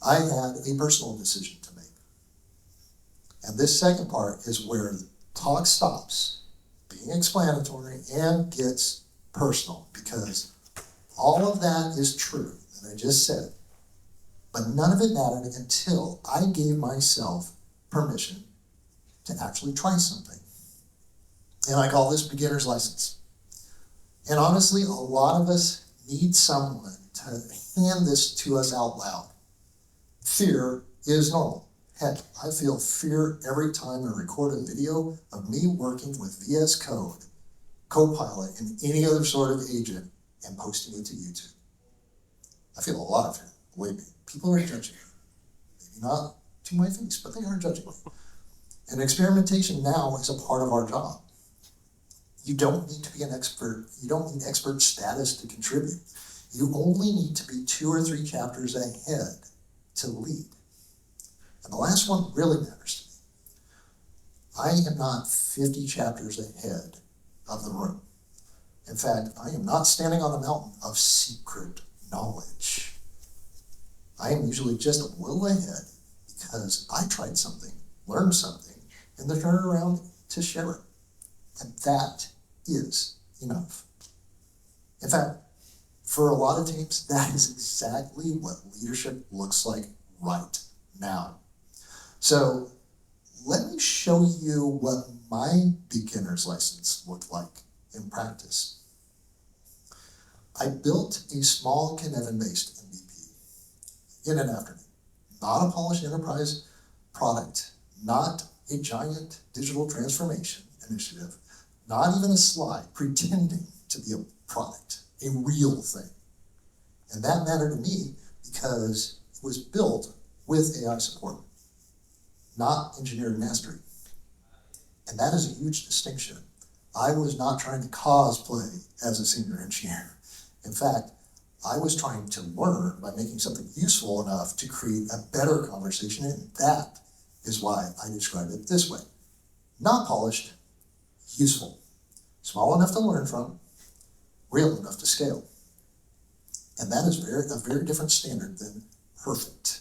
I had a personal decision to make. And this second part is where the talk stops being explanatory and gets personal, because all of that is true that I just said, but none of it mattered until I gave myself permission to actually try something. And I call this beginner's license. And honestly, a lot of us need someone to hand this to us out loud. Fear is normal. Heck, I feel fear every time I record a video of me working with VS Code, Copilot, and any other sort of agent and posting it to YouTube. I feel a lot of fear, believe me. People are judging me. Maybe not to my face, but they are judging me. And experimentation now is a part of our job. You don't need to be an expert. You don't need expert status to contribute. You only need to be 2 or 3 chapters ahead to lead. And the last one really matters to me. I am not 50 chapters ahead of the room. In fact, I am not standing on a mountain of secret knowledge. I am usually just a little ahead because I tried something, learned something, and then turned around to share it. And that is enough. In fact, for a lot of teams, that is exactly what leadership looks like right now. So let me show you what my beginner's license looked like in practice. I built a small Cynefin-based MVP in an afternoon. Not a polished enterprise product, not a giant digital transformation initiative, not even a slide pretending to be a product, a real thing. And that mattered to me because it was built with AI support, not engineering mastery. And that is a huge distinction. I was not trying to cosplay as a senior engineer. In fact, I was trying to learn by making something useful enough to create a better conversation, and that is why I describe it this way. Not polished, useful. Small enough to learn from, real enough to scale. And that is a very different standard than perfect.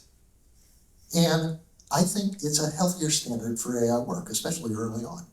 And I think it's a healthier standard for AI work, especially early on.